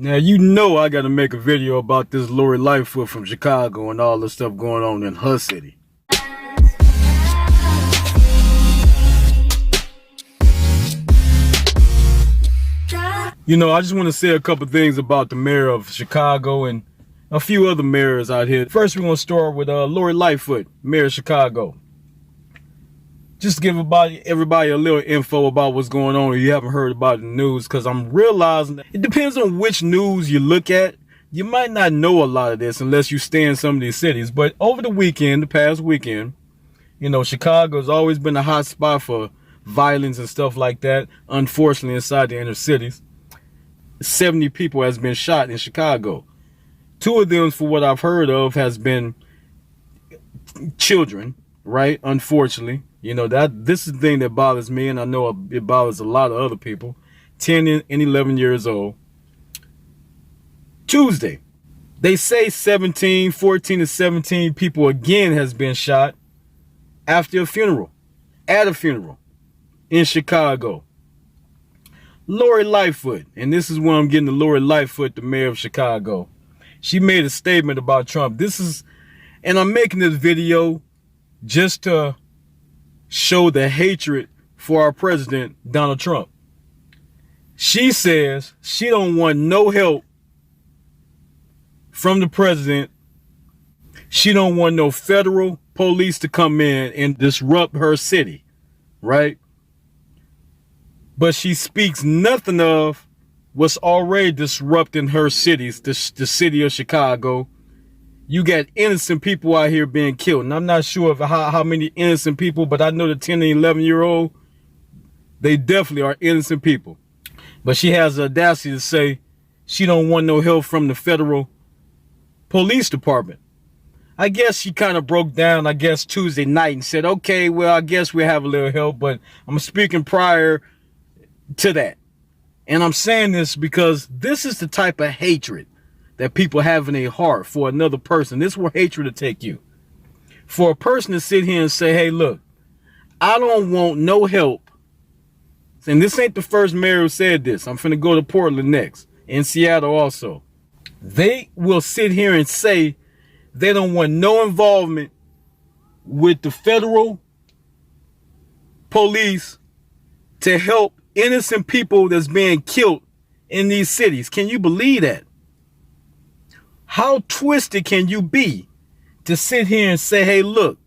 Now, you know I got to make a video about this Lori Lightfoot from Chicago and all the stuff going on in her city. You know, I just want to say a couple things about the mayor of Chicago and a few other mayors out here. First, we're going to start with Lori Lightfoot, mayor of Chicago. Just to give everybody a little info about what's going on if you haven't heard about the news, because I'm realizing that it depends on which news you look at. You might not know a lot of this unless you stay in some of these cities. But over the past weekend, you know, Chicago has always been a hot spot for violence and stuff like that, unfortunately, inside the inner cities. 70 people has been shot in Chicago. 2 of them, for what I've heard of, has been children, right? Unfortunately, you know, this is the thing that bothers me, and I know it bothers a lot of other people. 10 and 11 years old. Tuesday, they say 14 to 17 people again has been shot after a funeral, at a funeral in Chicago. Lori Lightfoot, and this is where I'm getting to Lori Lightfoot, the mayor of Chicago. She made a statement about Trump. And I'm making this video just to show the hatred for our president, Donald Trump. She says she don't want no help from the president. She don't want no federal police to come in and disrupt her city, right? But she speaks nothing of what's already disrupting her cities, the city of Chicago. You got innocent people out here being killed. And I'm not sure of how many innocent people, but I know the 10 and 11-year-old, they definitely are innocent people. But she has the audacity to say she don't want no help from the federal police department. I guess she kind of broke down, Tuesday night and said, okay, well, I guess we have a little help, but I'm speaking prior to that. And I'm saying this because this is the type of hatred that people have in their heart for another person. This is where hatred will take you. For a person to sit here and say, hey, look, I don't want no help. And this ain't the first mayor who said this. I'm finna go to Portland next, in Seattle also. They will sit here and say they don't want no involvement with the federal police to help innocent people that's being killed in these cities. Can you believe that? How twisted can you be to sit here and say, hey, look,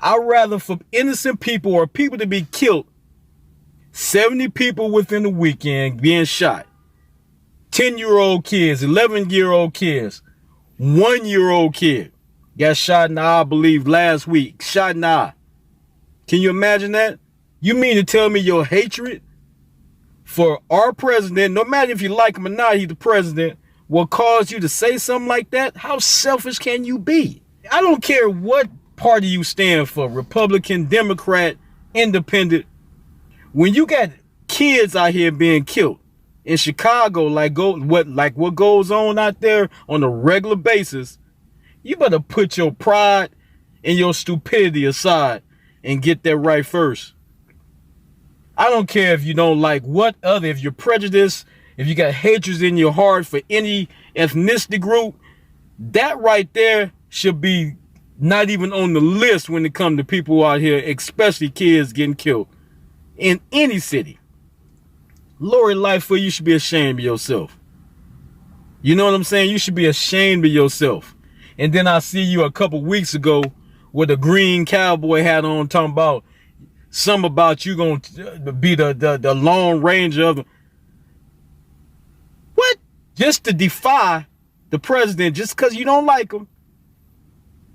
I'd rather for innocent people or people to be killed, 70 people within the weekend being shot, 10-year-old kids, 11-year-old kids, 1-year-old kid got shot in the eye, I believe, last week, shot in the eye. Can you imagine that? You mean to tell me your hatred for our president, no matter if you like him or not, he's the president, will cause you to say something like that? How selfish can you be? I don't care what party you stand for, Republican, Democrat, Independent. When you got kids out here being killed in Chicago, like what goes on out there on a regular basis, you better put your pride and your stupidity aside and get that right first. I don't care if you don't like if you're prejudiced, if you got hatred in your heart for any ethnicity group, that right there should be not even on the list when it comes to people out here, especially kids getting killed in any city. Lori Lightfoot, you should be ashamed of yourself. You know what I'm saying? You should be ashamed of yourself. And then I see you a couple weeks ago with a green cowboy hat on talking about something about you going to be the Lone Ranger of the... What? Just to defy the president just because you don't like him.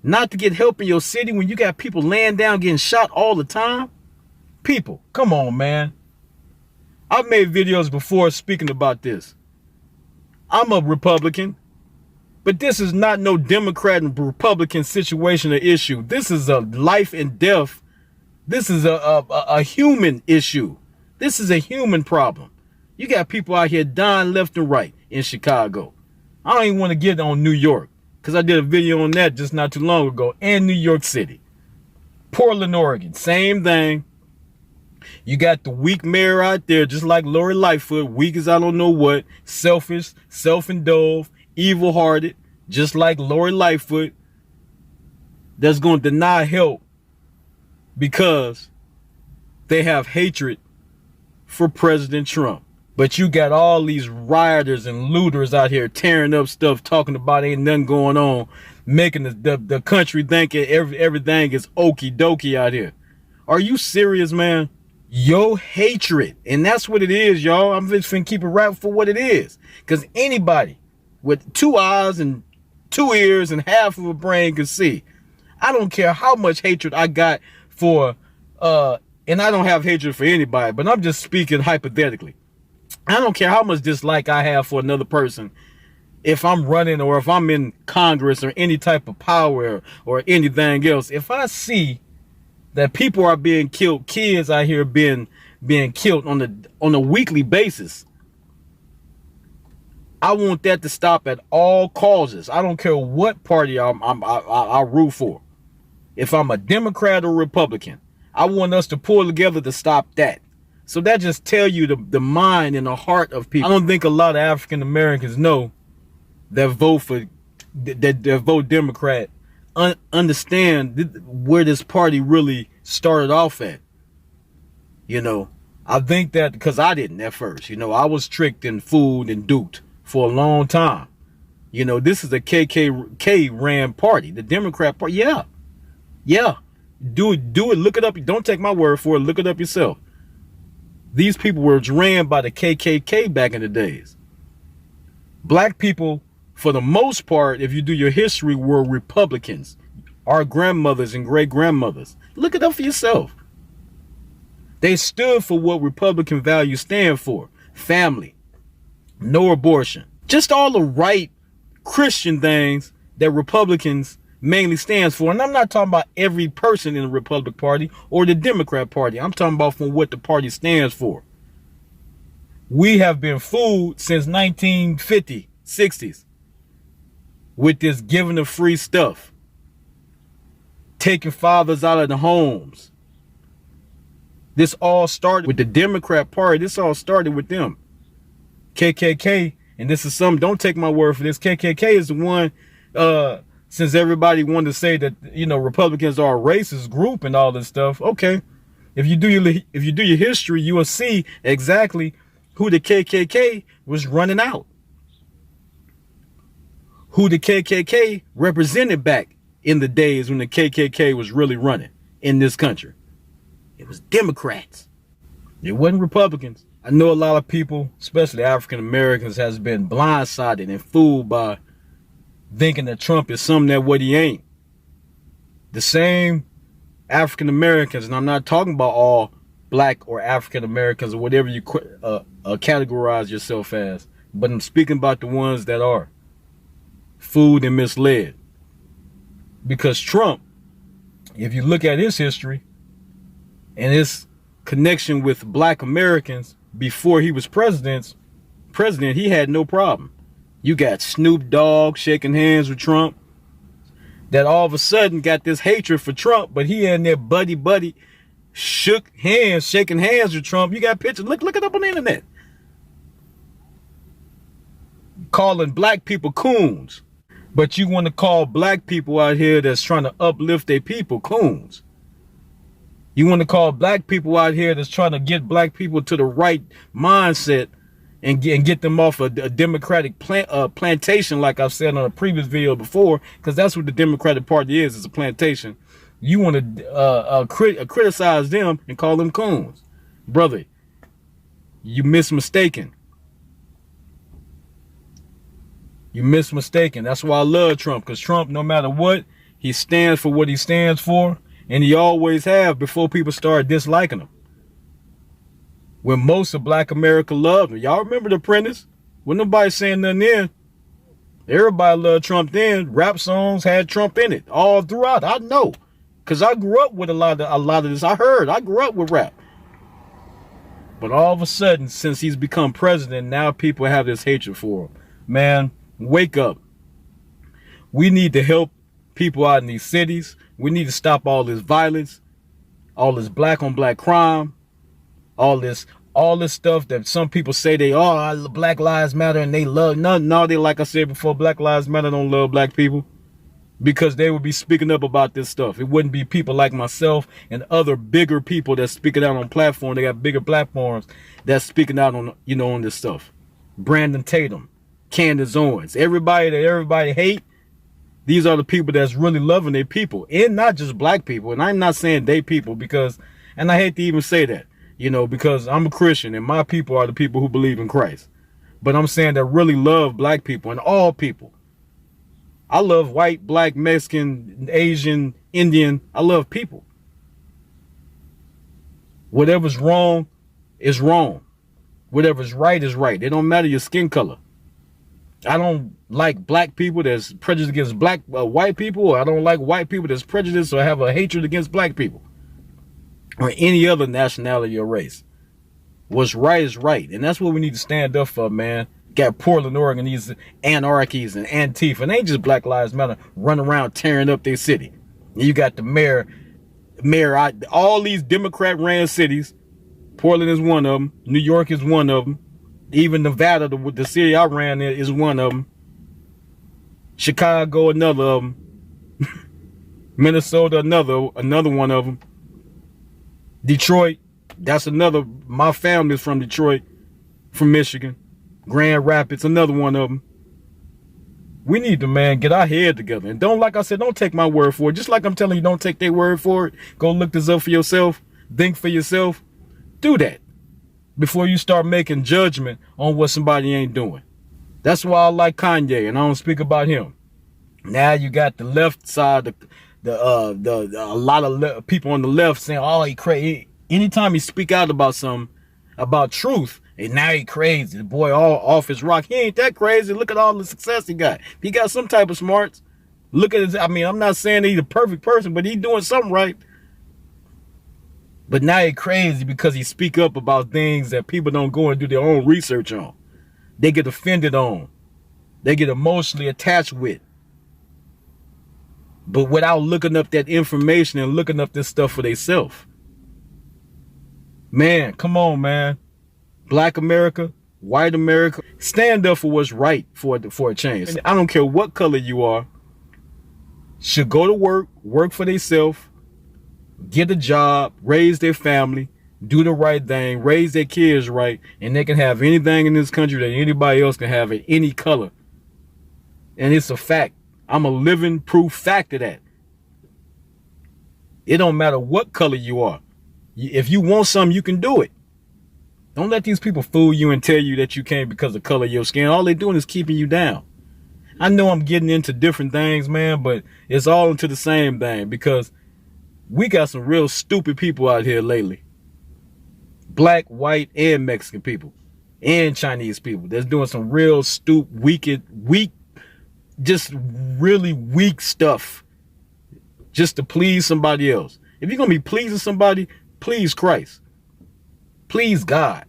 Not to get help in your city when you got people laying down getting shot all the time. People, come on, man. I've made videos before speaking about this. I'm a Republican, but this is not no Democrat and Republican situation or issue. This is a life and death. This is a human issue. This is a human problem. You got people out here dying left and right in Chicago. I don't even want to get on New York because I did a video on that just not too long ago. And New York City. Portland, Oregon, same thing. You got the weak mayor out there, just like Lori Lightfoot, weak as I don't know what, selfish, self-indulged, evil-hearted, just like Lori Lightfoot, that's going to deny help because they have hatred for President Trump. But you got all these rioters and looters out here tearing up stuff, talking about ain't nothing going on, making the country think everything is okie dokie out here. Are you serious, man? Your hatred, and that's what it is, y'all. I'm just finna keep it right for what it is. Because anybody with 2 eyes and 2 ears and half of a brain can see. I don't care how much hatred I got for, and I don't have hatred for anybody, but I'm just speaking hypothetically. I don't care how much dislike I have for another person. If I'm running or if I'm in Congress or any type of power or anything else, if I see that people are being killed, kids out here being killed on a weekly basis, I want that to stop at all causes. I don't care what party I root for. If I'm a Democrat or Republican, I want us to pull together to stop that. So that just tell you the mind and the heart of people. I don't think a lot of African Americans know that vote Democrat understand where this party really started off at. You know, I think that because I didn't at first. You know, I was tricked and fooled and duped for a long time. You know, this is a KKK ran party, the Democrat party. Yeah. Do it. Look it up. Don't take my word for it. Look it up yourself. These people were ran by the KKK back in the days. Black people, for the most part, if you do your history, were Republicans. Our grandmothers and great-grandmothers. Look it up for yourself. They stood for what Republican values stand for. Family. No abortion. Just all the right Christian things that Republicans mainly stands for. And I'm not talking about every person in the Republican Party or the Democrat Party. I'm talking about from what the party stands for. We have been fooled since 1950, 60s with this giving of free stuff, taking fathers out of the homes. This all started with the Democrat Party. This all started with them. KKK, and this is some, don't take my word for this, KKK is the one, since everybody wanted to say that, you know, Republicans are a racist group and all this stuff. Okay, if you do your history, you will see exactly who the KKK was running out, who the KKK represented back in the days when the KKK was really running in this country. It was Democrats. It wasn't Republicans. I know a lot of people, especially African Americans, has been blindsided and fooled by thinking that Trump is something that what he ain't. The same African Americans, and I'm not talking about all black or African Americans or whatever you categorize yourself as, but I'm speaking about the ones that are fooled and misled. Because Trump, if you look at his history and his connection with black Americans before he was president, he had no problem. You got Snoop Dogg shaking hands with Trump, that all of a sudden got this hatred for Trump, but he and their buddy shook hands, shaking hands with Trump. You got pictures. Look it up on the internet. Calling black people coons. But you want to call black people out here that's trying to uplift their people coons. You want to call black people out here that's trying to get black people to the right mindset and get them off a Democratic plantation, like I've said on a previous video before, because that's what the Democratic Party is a plantation. You want to criticize them and call them coons. Brother, you mismistaken. You mismistaken. That's why I love Trump, because Trump, no matter what, he stands for what he stands for, and he always have before people start disliking him. When most of black America loved him. Y'all remember The Apprentice? When nobody saying nothing then, everybody loved Trump then. Rap songs had Trump in it all throughout. I know, because I grew up with a lot of this. I grew up with rap. But all of a sudden, since he's become president, now people have this hatred for him. Man, wake up. We need to help people out in these cities. We need to stop all this violence, all this black on black crime. all this stuff that some people say Black Lives Matter and they love. No, they, like I said before, Black Lives Matter don't love black people, because they would be speaking up about this stuff. It wouldn't be people like myself and other bigger people that's speaking out on platform. They got bigger platforms that's speaking out on, on this stuff. Brandon Tatum, Candace Owens, everybody that everybody hate. These are the people that's really loving their people, and not just black people. And I'm not saying they people because, and I hate to even say that, because I'm a Christian and my people are the people who believe in Christ. But I'm saying that really love black people and all people. I love white, black, Mexican, Asian, Indian. I love people. Whatever's wrong is wrong. Whatever's right is right. It don't matter your skin color. I don't like black people that's prejudiced against white people, or I don't like white people that's prejudiced or have a hatred against black people or any other nationality or race. What's right is right. And that's what we need to stand up for, man. Got Portland, Oregon, these anarchies and Antifa, and they ain't just Black Lives Matter running around tearing up their city. And you got the mayor, all these Democrat ran cities. Portland is one of them. New York is one of them. Even Nevada, the city I ran in, is one of them. Chicago, another of them. Minnesota, another one of them. Detroit, that's another. My family's from Detroit, from Michigan. Grand Rapids, another one of them. We need to, man, get our head together. And don't, like I said, don't take my word for it. Just like I'm telling you, don't take their word for it. Go look this up for yourself. Think for yourself. Do that before you start making judgment on what somebody ain't doing. That's why I like Kanye, and I don't speak about him. Now you got the left side, a lot of people on the left saying, "Oh, he crazy." Anytime he speak out about something, about truth, and now he crazy. The boy all off his rock. He ain't that crazy. Look at all the success he got. He got some type of smarts. Look at his. I mean, I'm not saying he's a perfect person, but he's doing something right. But now he crazy because he speak up about things that people don't go and do their own research on. They get offended on. They get emotionally attached with. But without looking up that information and looking up this stuff for themselves. Man, come on, man. Black America, white America, stand up for what's right for a change. I don't care what color you are. Should go to work for themselves, get a job, raise their family, do the right thing, raise their kids right, and they can have anything in this country that anybody else can have in any color. And it's a fact. I'm a living proof fact of that. It don't matter what color you are. If you want something, you can do it. Don't let these people fool you and tell you that you can't because of the color of your skin. All they're doing is keeping you down. I know I'm getting into different things, man, but it's all into the same thing, because we got some real stupid people out here lately. Black, white, and Mexican people. And Chinese people. That's doing some real stupid, weak, just really weak stuff. Just to please somebody else. If you're going to be pleasing somebody, please Christ. Please God.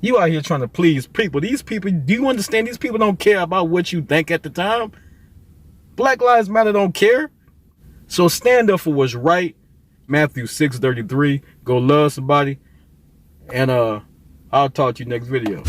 You out here trying to please people. These people, do you understand? These people don't care about what you think at the time. Black Lives Matter don't care. So stand up for what's right. Matthew 6:33. Go love somebody. And I'll talk to you next video.